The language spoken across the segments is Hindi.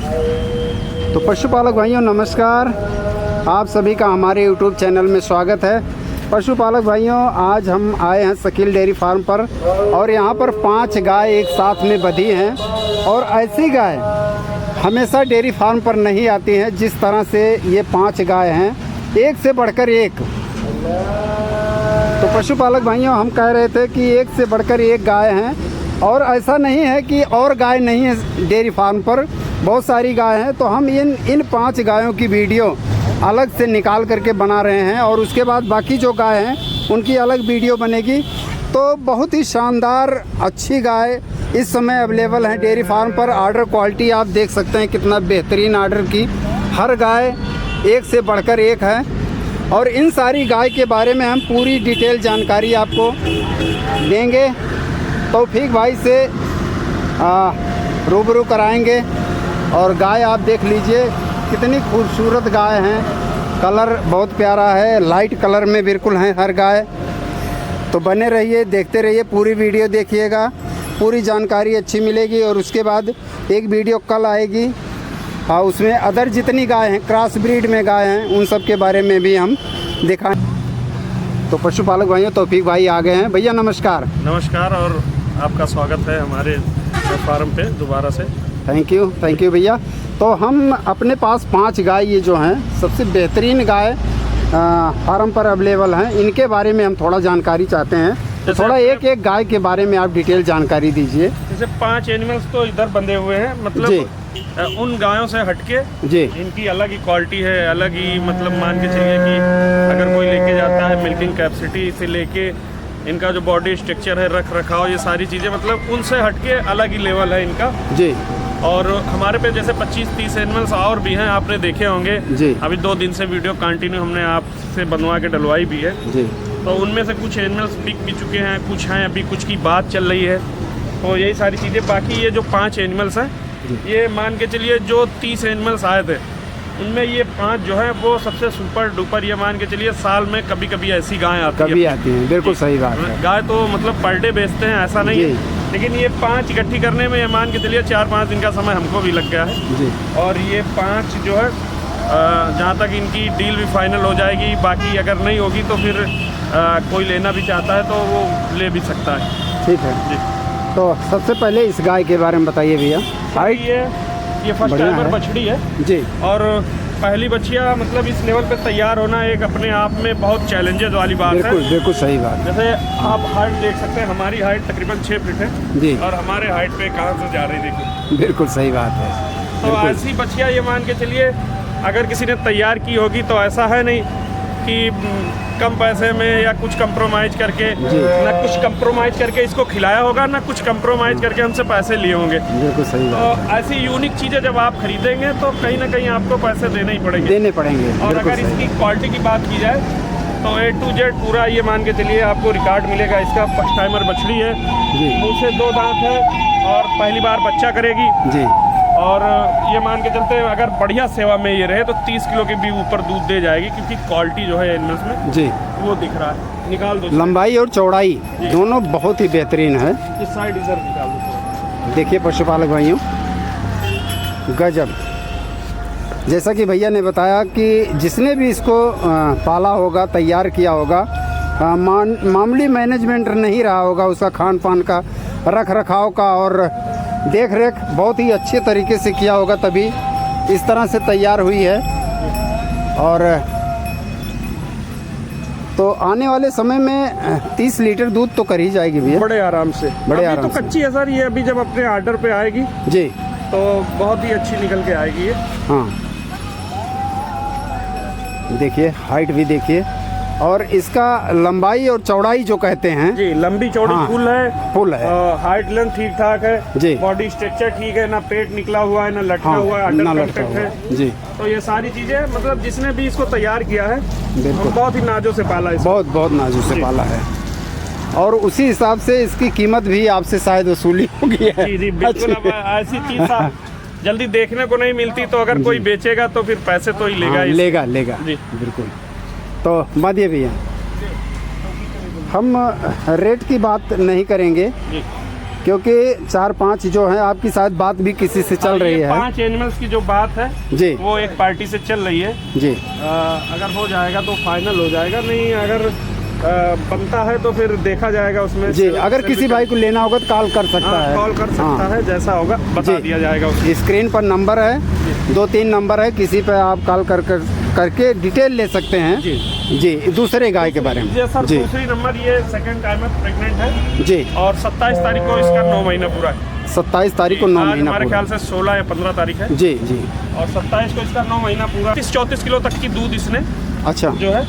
तो पशुपालक भाइयों नमस्कार, आप सभी का हमारे YouTube चैनल में स्वागत है। पशुपालक भाइयों, आज हम आए हैं शकील डेयरी फार्म पर और यहाँ पर 5 गाय एक साथ में बंधी हैं और ऐसी गाय हमेशा डेयरी फार्म पर नहीं आती हैं जिस तरह से ये 5 गाय हैं, एक से बढ़कर एक। तो पशुपालक भाइयों, हम कह रहे थे कि एक से बढ़कर एक गाय हैं और ऐसा नहीं है कि और गाय नहीं है डेयरी फार्म पर, बहुत सारी गाय हैं। तो हम इन 5 गायों की वीडियो अलग से निकाल करके बना रहे हैं और उसके बाद बाकी जो गाय हैं उनकी अलग वीडियो बनेगी। तो बहुत ही शानदार अच्छी गाय इस समय अवेलेबल है डेयरी फार्म पर। आर्डर क्वालिटी आप देख सकते हैं कितना बेहतरीन आर्डर की, हर गाय एक से बढ़कर एक है। और इन सारी गाय के बारे में हम पूरी डिटेल जानकारी आपको देंगे, तौफीक भाई से रूबरू कराएंगे। और गाय आप देख लीजिए कितनी खूबसूरत गाय हैं, कलर बहुत प्यारा है, लाइट कलर में बिल्कुल हैं हर गाय। तो बने रहिए, देखते रहिए, पूरी वीडियो देखिएगा, पूरी जानकारी अच्छी मिलेगी। और उसके बाद एक वीडियो कल आएगी, उसमें अदर जितनी गाय हैं, क्रॉस ब्रीड में गाय हैं, उन सब के बारे में भी हम दिखाएं। तो पशुपालक भाइयों, तौफीक भाई आ गए हैं। भैया नमस्कार। नमस्कार और आपका स्वागत है हमारे फार्म पे दोबारा से। थैंक यू भैया। तो हम अपने पास 5 गाय ये जो हैं सबसे बेहतरीन गाय फार्म पर अवेलेबल हैं, इनके बारे में हम थोड़ा जानकारी चाहते हैं। तो थोड़ा एक गाय के बारे में आप डिटेल जानकारी दीजिए। जैसे 5 एनिमल्स तो इधर बंधे हुए हैं, मतलब उन गायों से हटके जी इनकी अलग ही क्वालिटी है, अलग ही मतलब मान के चलिए कि अगर कोई लेके जाता है मिल्किंग कैपेसिटी से लेके इनका जो बॉडी स्ट्रक्चर है, रख रखाव, ये सारी चीज़ें मतलब उनसे हटके अलग ही लेवल है इनका जी। और हमारे पे जैसे 25-30 एनिमल्स और भी हैं, आपने देखे होंगे जी। अभी 2 दिन से वीडियो कंटिन्यू हमने आपसे बनवा के डलवाई भी है जी। तो उनमें से कुछ एनिमल्स बिक भी चुके हैं, कुछ हैं अभी, कुछ की बात चल रही है। तो यही सारी चीज़ें। बाकी ये जो 5 एनिमल्स हैं, ये मान के चलिए जो 30 एनिमल्स आए थे उनमें ये 5 जो है वो सबसे सुपर डुपर, ये मान के चलिए साल में कभी कभी ऐसी गाय आती है। बिल्कुल सही बात है। गाय तो मतलब पर डे बेचते हैं ऐसा नहीं है, लेकिन ये 5 इकट्ठी करने में ये मान के चलिए 4-5 दिन का समय हमको भी लग गया है जी। और ये 5 जो है जहाँ तक इनकी डील भी फाइनल हो जाएगी, बाकी अगर नहीं होगी तो फिर कोई लेना भी चाहता है तो वो ले भी सकता है। ठीक है जी। तो सबसे पहले इस गाय के बारे में बताइए भैया। हाइट ये फर्स्ट टाइमर बछड़ी है जी। और पहली बच्चियाँ मतलब इस लेवल पे तैयार होना एक अपने आप में बहुत चैलेंजेस वाली बात है। बिल्कुल सही बात। जैसे आप हाइट देख सकते हैं, हमारी हाइट तकरीबन 6 फीट है जी और हमारे हाइट पे कहाँ से जा रही देखिए। बिल्कुल सही बात है। तो ऐसी बच्चियाँ ये मान के चलिए अगर किसी ने तैयार की होगी तो ऐसा है नहीं कि कम पैसे में या कुछ कंप्रोमाइज़ करके, ना कुछ कंप्रोमाइज़ करके इसको खिलाया होगा, ना कुछ कंप्रोमाइज़ करके हमसे पैसे लिए होंगे। बिल्कुल सही बात। तो ऐसी यूनिक चीज़ें जब आप खरीदेंगे तो कहीं ना कहीं आपको पैसे देने ही पड़ेंगे। और अगर इसकी क्वालिटी की बात की जाए तो A to Z पूरा ये मान के चलिए आपको रिकॉर्ड मिलेगा। इसका फर्स्ट टाइमर बछड़ी है, मुँह से 2 दांत है और पहली बार बच्चा करेगी जी। और ये मान के चलते हैं अगर बढ़िया सेवा में ये रहे तो 30 किलो के भी ऊपर दूध दे जाएगी, क्योंकि क्वालिटी जो है एनिमल्स में जी वो दिख रहा है। निकाल दो, लंबाई और चौड़ाई दोनों बहुत ही बेहतरीन है। इस साइड इधर निकाल दो। देखिए पशुपालक भाइयों, गजब। जैसा कि भैया ने बताया कि जिसने भी इसको पाला होगा, तैयार किया होगा, मामूली मैनेजमेंट नहीं रहा होगा उसका, खान पान का, रख रखाव का और देख रेख बहुत ही अच्छे तरीके से किया होगा, तभी इस तरह से तैयार हुई है। और तो आने वाले समय में 30 लीटर दूध तो कर ही जाएगी भैया, बड़े आराम से। बड़े आराम तो से। कच्ची है सर ये, अभी जब अपने आर्डर पे आएगी जी तो बहुत ही अच्छी निकल के आएगी ये। हाँ देखिए, हाइट भी देखिए और इसका लंबाई और चौड़ाई जो कहते हैं जी, लंबी चौड़ी हाँ, फुल है। हाइट लेंथ ठीक ठाक है जी। बॉडी स्ट्रक्चर ठीक है, ना पेट निकला हुआ है, ना लटका हुआ है, अंडर कंटेक्ट है जी। तो ये सारी चीजें मतलब जिसने भी इसको तैयार किया है बहुत ही नाजों से पाला है, बहुत नाजों से पाला है। और उसी हिसाब से इसकी कीमत भी आपसे शायद वसूली होगी। जी बिल्कुल। अब ऐसी चीज जल्दी देखने को नहीं मिलती, तो अगर कोई बेचेगा तो फिर पैसे तो ही लेगा। लेगा जी बिल्कुल। तो मानिए भैया, हम रेट की बात नहीं करेंगे, क्योंकि 4-5 जो है आपकी शायद बात भी किसी से चल रही है। 5 एनिमल्स की जो बात है जी, वो एक पार्टी से चल रही है जी। अगर हो जाएगा तो फाइनल हो जाएगा, नहीं अगर बनता है तो फिर देखा जाएगा उसमें जी। अगर किसी भाई को लेना होगा तो कॉल कर सकता है, कॉल कर सकता है, जैसा होगा बता दिया जाएगा उसमें। स्क्रीन पर नंबर है, 2-3 नंबर है, किसी पे आप कॉल करके डिटेल ले सकते हैं जी दूसरे गाय के बारे में। जी सर, जी दूसरी नंबर ये सेकंड टाइमर प्रेग्नेंट है जी, और 27 तारीख को इसका 9 महीना पूरा है। 27 तारीख को 9 महीना हमारे पूरा। ख्याल से 16 या 15 तारीख है जी जी। और 27 को इसका 9 महीना पूरा। 34 किलो तक की दूध इसने अच्छा जो है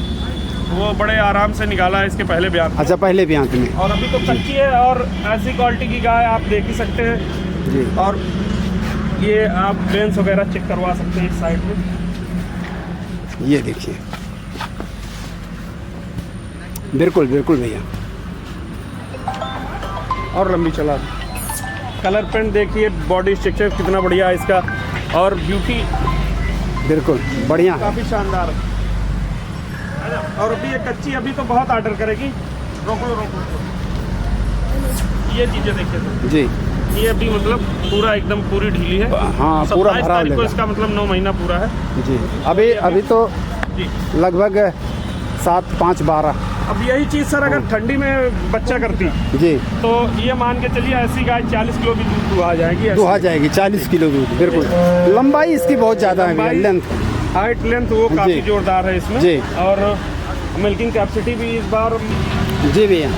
वो बड़े आराम से निकाला है इसके पहले बयान। अच्छा, पहले ब्यांत में। और अभी तो कच्ची है और ऐसी क्वालिटी की गाय आप देख ही सकते हैं जी। और ये आप बेंस वगैरह चेक करवा सकते हैं इस साइड में। ये देखिए, बिल्कुल बिल्कुल भैया। और लंबी चला, कलर पेंट देखिए, बॉडी स्ट्रक्चर कितना बढ़िया है इसका और ब्यूटी बिल्कुल बढ़िया है। काफ़ी शानदार है। और अभी ये कच्ची, अभी तो बहुत ऑर्डर करेगी। रोको रोको, ये चीज़ें देखिए तो जी, ये अभी मतलब पूरा एकदम पूरी ढीली है। हाँ, पूरा 27 भरा तारीख को लेगा। इसका मतलब 9 महीना पूरा है जी। अभी तो जी। लगभग 7-5-12। अब यही चीज़ सर अगर ठंडी में बच्चा करती जी, तो ये मान के चलिए ऐसी गाय 40 किलो भी दूध दुहा जाएगी। ऐसी। दुहा जाएगी 40 किलो दूध। बिल्कुल, लंबाई इसकी बहुत ज़्यादा है भैया, लेंथ, हाइट लेंथ वो काफ़ी जी। जोरदार है इसमें जी। और मिल्किंग कैपेसिटी भी इस बार जी भैया।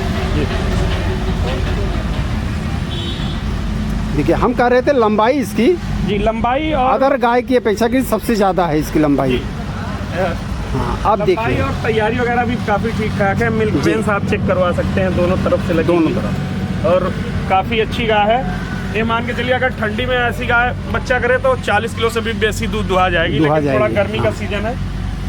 देखिए, हम कह रहे थे लंबाई इसकी जी लंबाई और अदर गाय की अपेक्षा की सबसे ज़्यादा है इसकी लंबाई। हाँ, आप लंबाई देखिए और तैयारी वगैरह भी काफ़ी ठीक ठाक है। मिल्क जी। बेंस आप चेक करवा सकते हैं, दोनों तरफ से लगी दोनों तरफ, और काफ़ी अच्छी गाय है। ये मान के चलिए अगर ठंडी में ऐसी गाय बच्चा करे तो 40 किलो से भी बेसी दूध दुहा जाएगी। दुहा लेकिन थोड़ा जाएगी, गर्मी का सीजन है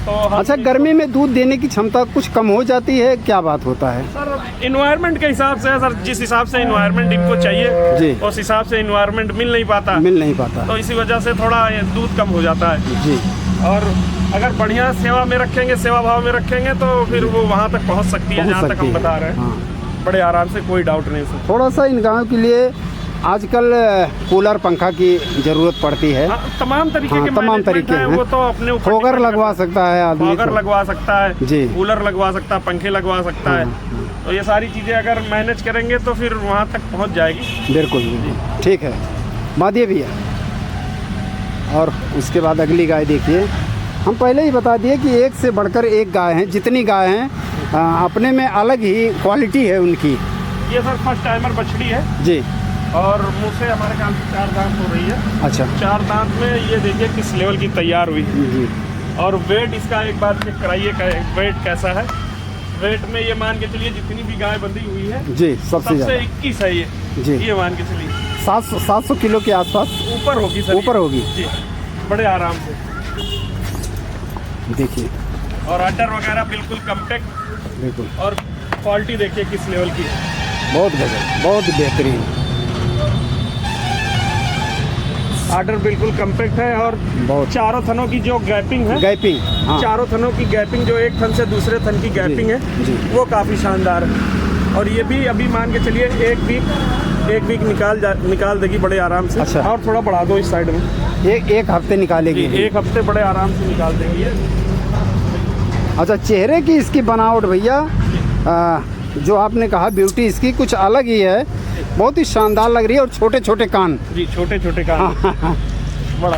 तो अच्छा, गर्मी में दूध देने की क्षमता कुछ कम हो जाती है, क्या बात होता है? सर इन्वायरमेंट के हिसाब से है सर, जिस हिसाब से इन्वायरमेंट इनको चाहिए जी, उस हिसाब से इन्वायरमेंट मिल नहीं पाता, मिल नहीं पाता तो इसी वजह से थोड़ा ये दूध कम हो जाता है। जी। और अगर बढ़िया सेवा में रखेंगे, सेवा भाव में रखेंगे तो फिर वो वहाँ तक पहुँच सकती है पहुंच जहाँ तक सकती हम है। बता रहे हैं। हाँ। बड़े आराम से, कोई डाउट नहीं सर। थोड़ा सा इन गायों के लिए आजकल कूलर पंखा की जरूरत पड़ती है। हाँ, तमाम तरीके हाँ, के तमाम मैनेजमेंट तरीके हैं, हैं। वो तो अपने ऊपर फोगर डिपेंड लगवा करता सकता है आदमी, फोगर तो लगवा सकता है जी। कूलर लगवा सकता है, पंखे लगवा सकता है। तो ये सारी चीज़ें अगर मैनेज करेंगे तो फिर वहाँ तक पहुँच जाएगी। बिल्कुल बिल्कुल। ठीक है, बादिए भैया। और उसके बाद अगली गाय देखिए, हम पहले ही बता दिए कि एक से बढ़कर एक गाय हैं, जितनी गाय हैं अपने में अलग ही क्वालिटी है उनकी। ये सर फर्स्ट टाइमर बछड़ी है जी। और मुँह से हमारे ख्याल से 4 दांत हो रही है। अच्छा। 4 दांत में ये देखिए किस लेवल की तैयार हुई। जी। और वेट इसका एक बार चेक कराइए, वेट कैसा है। वेट में ये मान के चलिए जितनी भी गाय बंधी हुई है जी, सबसे ज़्यादा 21 है ये जी। ये मान के चलिए 700 किलो के आसपास ऊपर होगी सर, ऊपर होगी जी, बड़े आराम से। देखिए, और अटर वगैरह बिल्कुल कम्पैक्ट, बिल्कुल और क्वालिटी देखिए किस लेवल की है। बहुत गजब, बहुत बेहतरीन। आर्डर बिल्कुल कम्पैक्ट है और बहुत। चारों थनों की जो गैपिंग है, गैपिंग, हाँ। चारों थनों की गैपिंग जो एक थन से दूसरे थन की गैपिंग है जी। वो काफ़ी शानदार है। और ये भी अभी मान के चलिए एक वीक निकाल देगी बड़े आराम से। अच्छा। और थोड़ा बढ़ा दो इस साइड में, एक हफ्ते निकालेगी। एक हफ्ते बड़े आराम से निकाल देगी ये। अच्छा, चेहरे की इसकी बनावट भैया, जो आपने कहा ब्यूटी इसकी कुछ अलग ही है, बहुत ही शानदार लग रही है। और छोटे छोटे कान जी, छोटे छोटे कान, बड़ा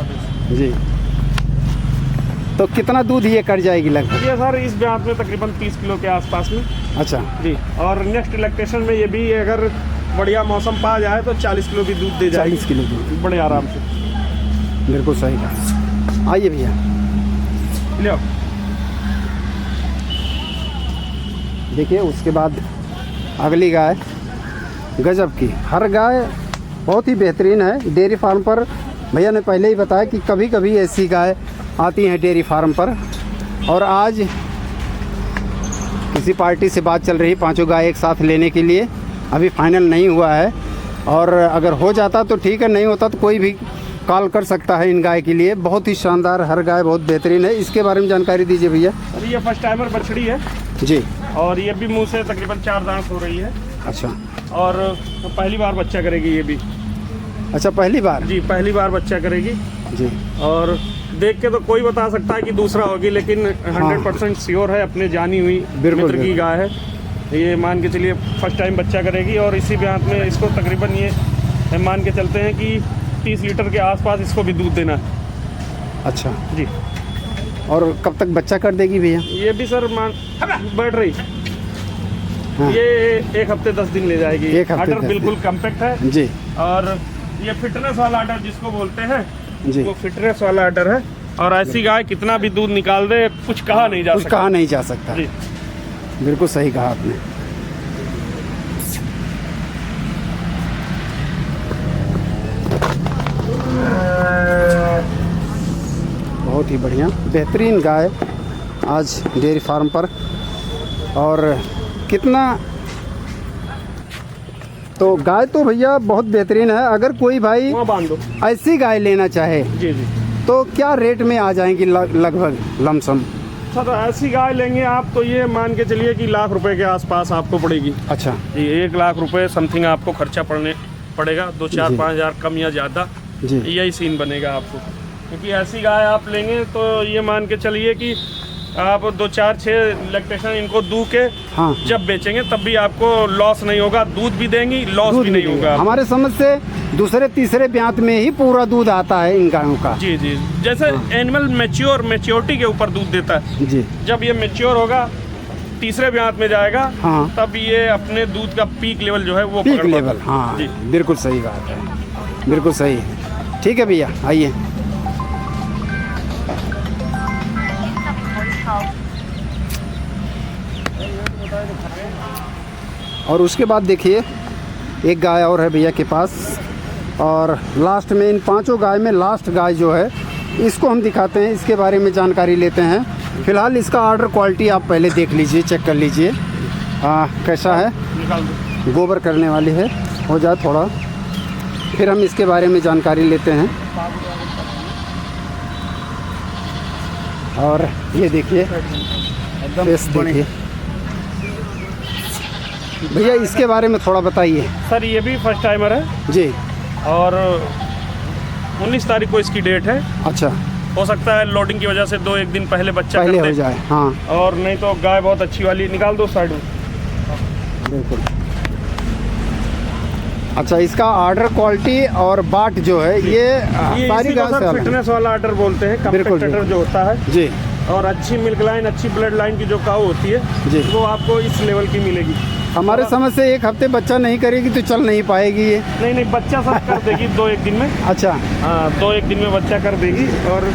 जी। तो कितना दूध ये कर जाएगी लगभग? ये सर इस ब्याज में तकरीबन 30 किलो के आसपास में। अच्छा जी। और नेक्स्ट इलेक्ट्रेशन में ये भी अगर बढ़िया मौसम पा जाए तो 40 किलो भी दूध दे जाएगी। 40 किलो दूध, बड़े आराम से। बिल्कुल सही कहा। आइए भैया, लियो। देखिए उसके बाद अगली गाय गजब की। हर गाय बहुत ही बेहतरीन है। डेयरी फार्म पर भैया ने पहले ही बताया कि कभी कभी ऐसी गाय आती हैं डेयरी फार्म पर। और आज किसी पार्टी से बात चल रही, 5 गाय एक साथ लेने के लिए। अभी फाइनल नहीं हुआ है, और अगर हो जाता तो ठीक है, नहीं होता तो कोई भी कॉल कर सकता है इन गाय के लिए। बहुत ही शानदार, हर गाय बहुत बेहतरीन है। इसके बारे में जानकारी दीजिए भैया। अरे ये फर्स्ट टाइमर बछड़ी है जी। और ये भी मुंह से तकरीबन 4 दांत हो रही है। अच्छा। और पहली बार बच्चा करेगी ये भी। अच्छा, पहली बार? जी, पहली बार बच्चा करेगी जी। और देख के तो कोई बता सकता है कि दूसरा होगी, लेकिन 100% श्योर है, अपने जानी हुई मित्र की गाय है। ये मान के चलिए फर्स्ट टाइम बच्चा करेगी और इसी ब्यात में इसको तकरीबन ये मान के चलते हैं कि 30 लीटर के आसपास इसको भी दूध देना है। अच्छा जी। और कब तक बच्चा कर देगी भैया? ये भी सर बढ़ रही। हाँ। ये 1 हफ्ते 10 दिन ले जाएगी। आर्डर बिल्कुल कम्पैक्ट है जी। और ये फिटनेस वाला आर्डर जिसको बोलते हैं जी, वो फिटनेस वाला आर्डर है। और ऐसी गाय कितना भी दूध निकाल दे, कुछ कहा नहीं जा सकता। कहा नहीं जा सकता जी। बिल्कुल सही कहा आपने। बहुत ही बढ़िया बेहतरीन गाय आज डेयरी फार्म पर। और कितना तो गाय तो भैया बहुत बेहतरीन है। अगर कोई भाई ऐसी गाय लेना चाहे जी जी, तो क्या रेट में आ जाएंगी लगभग लमसम? सर ऐसी गाय लेंगे आप तो ये मान के चलिए कि लाख रुपए के आसपास आपको पड़ेगी। अच्छा जी, 1 लाख रुपए समथिंग आपको खर्चा पड़ेगा। 2-4-5 हज़ार कम या ज़्यादा यही सीन बनेगा आपको। क्योंकि ऐसी गाय आप लेंगे तो ये मान के चलिए कि आप 2-4-6 लैक्टेशन इनको दू के हाँ, जब बेचेंगे तब भी आपको लॉस नहीं होगा। दूध भी देंगी, लॉस भी नहीं होगा। हमारे समझ से दूसरे तीसरे ब्यात में ही पूरा दूध आता है इन गायों का। जी जी, जैसे एनिमल मैच्योरिटी के ऊपर दूध देता है जी। जब ये मैच्योर होगा, तीसरे ब्यात में जाएगा, हाँ, तब ये अपने दूध का पीक लेवल जो है वो पीक लेवल। हाँ जी, बिल्कुल सही बात है, बिल्कुल सही है। ठीक है भैया, आइए। और उसके बाद देखिए एक गाय और है भैया के पास। और लास्ट में इन 5 गाय में लास्ट गाय जो है इसको हम दिखाते हैं, इसके बारे में जानकारी लेते हैं। फ़िलहाल इसका ऑर्डर क्वालिटी आप पहले देख लीजिए, चेक कर लीजिए कैसा है। गोबर करने वाली है, हो जाए थोड़ा, फिर हम इसके बारे में जानकारी लेते हैं। और ये देखिए देखिए भैया, इसके बारे में थोड़ा बताइए। सर ये भी फर्स्ट टाइमर है जी। और 19 तारीख को इसकी डेट है। अच्छा, हो सकता है लोडिंग की वजह से 2-1 दिन पहले बच्चा पहले हो जाए। हाँ, और नहीं तो गाय बहुत अच्छी वाली, निकाल दो साइड में। बिल्कुल। अच्छा, इसका ऑर्डर क्वालिटी और बाट जो है ये सारी गाय फिटनेस वाला ऑर्डर बोलते हैं, कम्पैक्ट ऑर्डर जो होता है जी। और अच्छी मिल्क लाइन, अच्छी ब्लड लाइन की जो काऊ होती है जी, वो आपको इस लेवल की मिलेगी। हमारे समझ से 1 हफ्ते बच्चा नहीं करेगी तो चल नहीं पाएगी ये। नहीं, बच्चा सब कर देगी 2-1 दिन में। अच्छा हाँ, 2-1 दिन में बच्चा कर देगी। और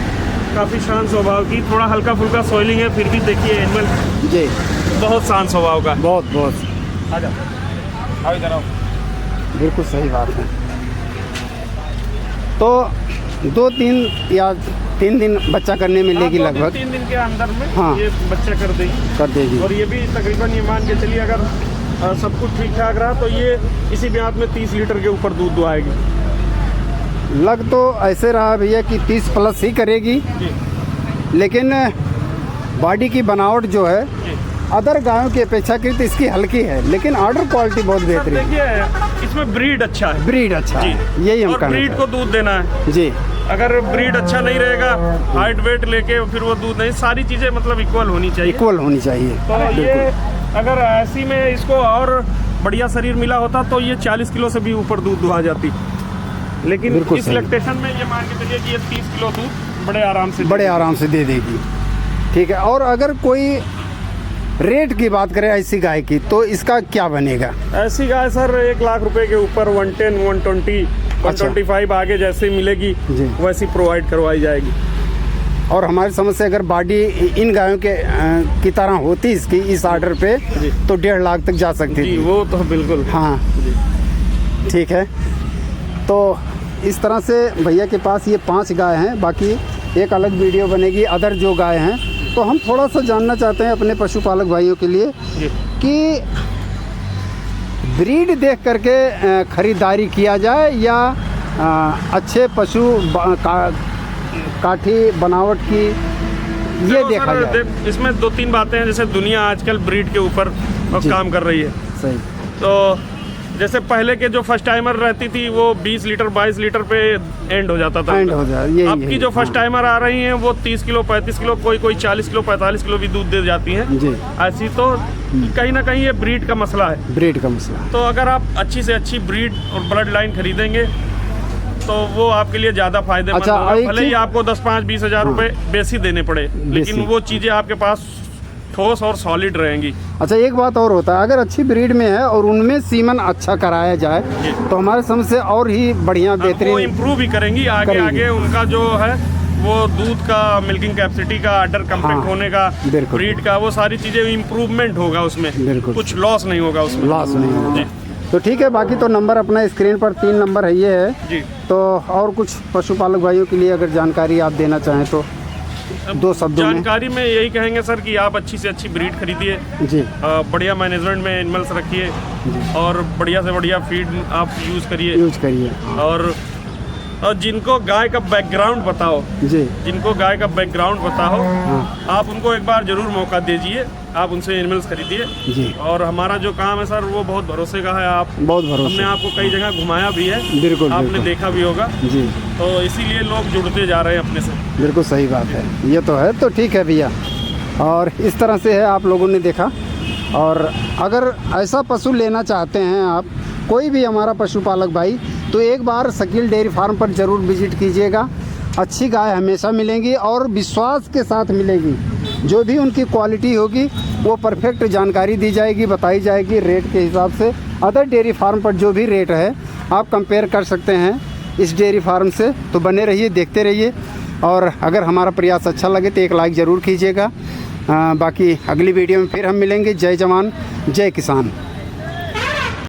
काफ़ी शांत स्वभाव की, थोड़ा हल्का फुल्का सोइलिंग है, फिर भी देखिए एनिमल जी बहुत शांत स्वभाव का। बहुत आ जाओ, इधर आओ। बिल्कुल सही बात है। तो 2-3 या 3 दिन बच्चा करने में लेगी लगभग। 3 दिन के अंदर में हाँ, ये बच्चा कर देगी। और ये भी तकरीबन ये मान के चलिए अगर सब कुछ ठीक ठाक रहा तो ये इसी ब्यात में 30 लीटर के ऊपर दूध दुआएगी। लग तो ऐसे रहा भैया कि 30 प्लस ही करेगी जी। लेकिन बॉडी की बनावट जो है अदर गायों की अपेक्षाकृत इसकी हल्की है, लेकिन ऑर्डर क्वालिटी बहुत बेहतरीन है। देखिए इसमें ब्रीड अच्छा है, ब्रीड अच्छा है, यही हम कहना। ब्रीड को दूध देना है जी। अगर ब्रीड अच्छा नहीं रहेगा, हाइट वेट लेके फिर वो दूध नहीं, सारी चीज़ें मतलब इक्वल होनी चाहिए। इक्वल होनी चाहिए। तो ये अगर ऐसी में इसको और बढ़िया शरीर मिला होता तो ये 40 किलो से भी ऊपर दूध दुहा जाती। लेकिन इस लैक्टेशन में ये मान के चलिए कि ये 30 किलो दूध बड़े आराम से दे देगी। ठीक है। और अगर कोई रेट की बात करें ऐसी गाय की तो इसका क्या बनेगा? ऐसी गाय सर 1 लाख रुपए के ऊपर 110, 120, 125 आगे जैसे मिलेगी वैसी प्रोवाइड करवाई जाएगी। और हमारी समझ से अगर बॉडी इन गायों के की तरह होती इसकी इस ऑर्डर पे तो 1.5 लाख तक जा सकती थी। वो तो बिल्कुल। हाँ ठीक है। तो इस तरह से भैया के पास ये 5 गाय हैं, बाकी एक अलग वीडियो बनेगी अदर जो गाय हैं। तो हम थोड़ा सा जानना चाहते हैं अपने पशुपालक भाइयों के लिए कि ब्रीड देख करके ख़रीदारी किया जाए या अच्छे पशु काठी बनावट की ये देखा जाए। इसमें 2-3 बातें हैं। जैसे दुनिया आजकल ब्रीड के ऊपर काम कर रही है। सही। तो जैसे पहले के जो फर्स्ट टाइमर रहती थी वो 20 लीटर 22 लीटर पे एंड हो जाता था। एंड हो जाए अब की जो फर्स्ट टाइमर आ रही हैं वो 30 किलो 35 किलो कोई 40 किलो 45 किलो भी दूध दे जाती हैं जी। ऐसी तो कहीं ना कहीं ये ब्रीड का मसला है। ब्रीड का मसला। तो अगर आप अच्छी से अच्छी ब्रीड और ब्लड लाइन खरीदेंगे तो वो आपके लिए ज़्यादा फायदेमंद अच्छा, होगा। भले ही आपको 10-5-20 हज़ार रुपये बेसी देने पड़े, लेकिन वो चीज़ें आपके पास ठोस और सॉलिड रहेंगी। अच्छा, एक बात और होता है, अगर अच्छी ब्रीड में है और उनमें सीमन अच्छा कराया जाए तो हमारे समझ से और ही बढ़िया बेहतरीन वो इम्प्रूव भी करेंगी आगे उनका जो है वो दूध का मिल्किंग कैपेसिटी का अडर कम्पैक्ट होने का ब्रीड का वो सारी चीज़ें इम्प्रूवमेंट होगा उसमें, कुछ लॉस नहीं होगा उसमें। लॉस नहीं होगा। तो ठीक है, बाकी तो नंबर अपना स्क्रीन पर 3 नंबर है ये है जी। तो और कुछ पशुपालक भाइयों के लिए अगर जानकारी आप देना चाहें तो 2 शब्दों में। जानकारी में यही कहेंगे सर कि आप अच्छी से अच्छी ब्रीड खरीदिए जी, बढ़िया मैनेजमेंट में एनिमल्स रखिए और बढ़िया से बढ़िया फीड आप यूज़ करिए और जिनको गाय का बैकग्राउंड पता हो जी, जिनको गाय का बैकग्राउंड पता हो आप उनको एक बार जरूर मौका दीजिए, आप उनसे एनिमल्स खरीदिए जी। और हमारा जो काम है सर वो बहुत भरोसे का है। आप बहुत भरोसे, हमने आपको कई जगह घुमाया भी है, बिल्कुल आपने देखा भी होगा जी, तो इसीलिए लोग जुड़ते जा रहे हैं अपने से। बिल्कुल सही बात है, ये तो है। तो ठीक है भैया, और इस तरह से है आप लोगों ने देखा। और अगर ऐसा पशु लेना चाहते हैं आप, कोई भी हमारा पशुपालक भाई, तो एक बार शकील डेयरी फार्म पर ज़रूर विजिट कीजिएगा। अच्छी गाय हमेशा मिलेंगी और विश्वास के साथ मिलेगी। जो भी उनकी क्वालिटी होगी वो परफेक्ट जानकारी दी जाएगी, बताई जाएगी रेट के हिसाब से। अदर डेयरी फार्म पर जो भी रेट है आप कंपेयर कर सकते हैं इस डेयरी फार्म से। तो बने रहिए, देखते रहिए और अगर हमारा प्रयास अच्छा लगे तो एक लाइक ज़रूर कीजिएगा। बाकी अगली वीडियो में फिर हम मिलेंगे। जय जवान जय किसान।